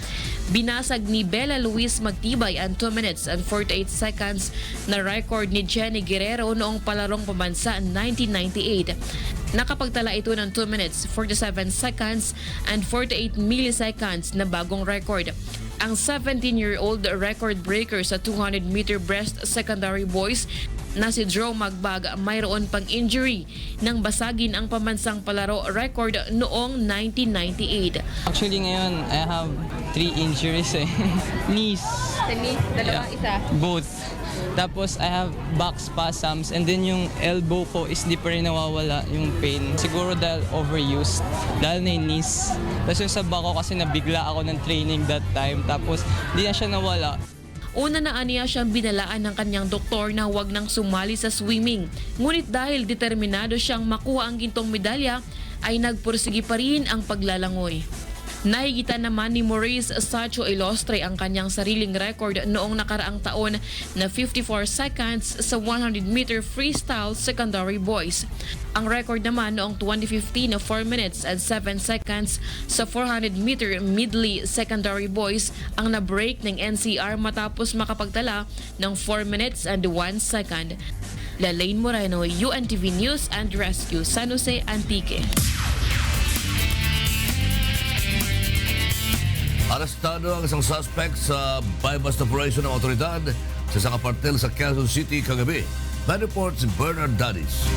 Binasag ni Bella Luis Magtibay ang 2 minutes and 48 seconds na record ni Jenny Guerrero noong palarong pambansa 1998. Nakapagtala ito ng 2 minutes, 47 seconds and 48 milliseconds na bagong record. Ang 17-year-old record breaker sa 200-meter breast secondary boys na si Drew Magbag mayroon pang injury nang basagin ang pambansang palaro record noong 1998. Actually ngayon, I have 3 injuries Knees. Sa knee? Dalawa? Isa? Both. Tapos I have back spasms and then yung elbow ko is di pa rin nawawala yung pain. Siguro dahil overused, dahil na yung knees. Tapos yung sa back ko kasi nabigla ako ng training that time. Tapos di na siya nawala. Una na aniya siyang binalaan ng kanyang doktor na huwag nang sumali sa swimming. Ngunit dahil determinado siyang makuha ang gintong medalya, ay nagpursige pa rin ang paglalangoy. Nahigitan naman ni Maurice Sacho Ilostre ang kanyang sariling record noong nakaraang taon na 54 seconds sa 100-meter freestyle secondary boys. Ang record naman noong 2015 na 4 minutes and 7 seconds sa 400-meter medley secondary boys ang na-break ng NCR matapos makapagtala ng 4 minutes and 1 second. Lalaine Moreno, UNTV News and Rescue, San Jose, Antique. Arestado ang isang suspect sa buy-bust operation ng otoridad sa isang apartel sa Quezon City kagabi. May report si Bernard Dadis.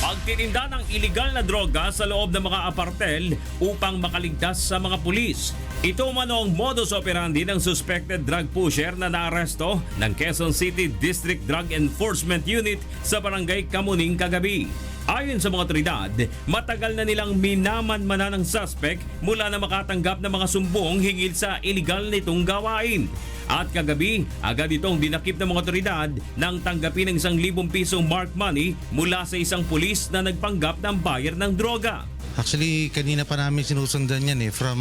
Pagtitinda ng iligal na droga sa loob ng mga apartel upang makaligtas sa mga pulis. Ito umano ang modus operandi ng suspected drug pusher na naaresto ng Quezon City District Drug Enforcement Unit sa Barangay Kamuning kagabi. Ayon sa mga otoridad, matagal na nilang minamanmanan ng suspect mula na makatanggap ng mga sumbong hinggil sa iligal nitong gawain. At kagabi, agad itong dinakip ng mga otoridad nang tanggapin ng 1,000 pisong mark money mula sa isang pulis na nagpanggap ng buyer ng droga. Actually, kanina pa namin sinusundan yan from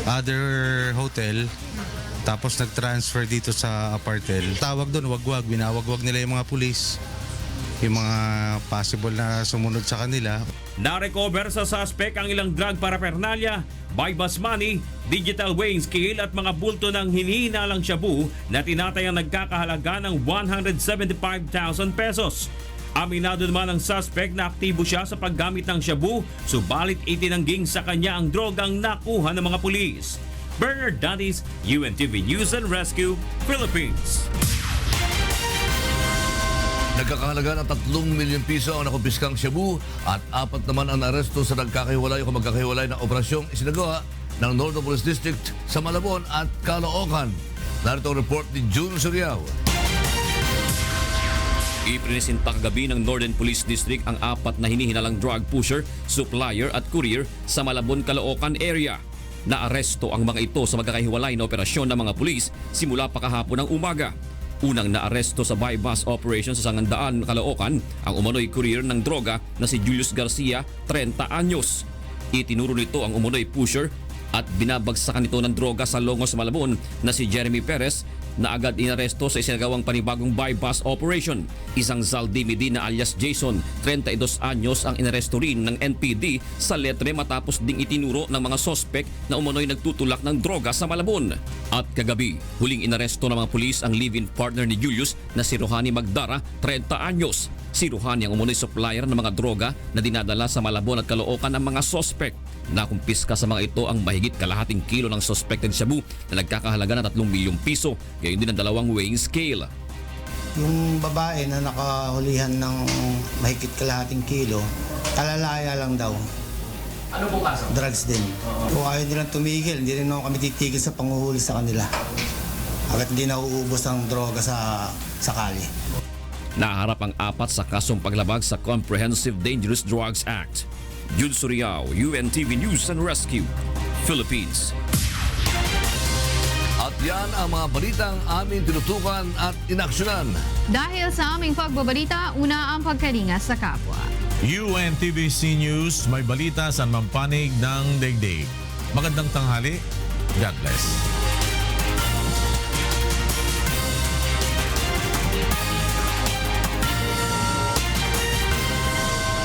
other hotel. Tapos nag-transfer dito sa apartel. Tawag doon, wagwag. Binawagwag nila yung mga pulis. Yung mga possible na sumunod sa kanila. Na-recover sa suspect ang ilang drug paraphernalia, buy-bust money, digital weighing scale at mga bulto ng hinihinalang shabu na tinatayang nagkakahalaga ng 175,000 pesos. Aminado naman ang suspect na aktibo siya sa paggamit ng shabu, subalit itinangging sa kanya ang drogang nakuha ng mga pulis. Bernard Dadis, UNTV News and Rescue, Philippines. Nagkakahalaga ng 3 milyon piso ang nakumpiskang shabu at 4 naman ang aresto sa nagkakahiwalay o magkakahiwalay na operasyong isinagawa ng Northern Police District sa Malabon at Caloocan. Narito ang report ni June Suriao. Iprinisinta kagabi ng Northern Police District ang 4 na hinihinalang drug pusher, supplier at courier sa Malabon, Caloocan area. Naaresto ang mga ito sa magkakahiwalay na operasyon ng mga pulis simula pa kahapon ng umaga. Unang naaresto sa buy-bust operation sa Sangandaan, Caloocan, ang umano'y courier ng droga na si Julius Garcia, 30 anyos. Itinuro nito ang umano'y pusher at binabagsakan nito ng droga sa Longos, Malabon na si Jeremy Perez na agad inaresto sa isinagawang panibagong buy-bust operation. Isang Zaldi Medina alias Jason, 32 anyos ang inaresto rin ng NPD sa Letre matapos ding itinuro ng mga sospek na umano'y nagtutulak ng droga sa Malabon. At kagabi, huling inaresto ng mga pulis ang live-in partner ni Julius na si Rohani Magdara, 30 anyos. Si Rohani ang umano'y supplier ng mga droga na dinadala sa Malabon at Caloocan ng mga sospek. Nakumpiska sa mga ito ang mahigit kalahating kilo ng suspected shabu na nagkakahalaga ng 3 milyong piso, gayon din ang 2 weighing scale. Yung babae na nakahulihan ng mahigit kalahating kilo, talalaya lang daw. Ano po kaso? Drugs din. Kung ayaw nilang tumigil, hindi rin ako kami titigil sa panguhuli sa kanila. Agad hindi nauubos ang droga sa kali. Naharap ang 4 sa kasong paglabag sa Comprehensive Dangerous Drugs Act. Jude Suriao, UNTV News and Rescue, Philippines. At yan ang mga balitang aming tinutukan at inaksyonan. Dahil sa aming pagbabalita, una ang pagkalinga sa kapwa. UNTVC News, may balita sa mampanig ng daigdig. Magandang tanghali. God bless.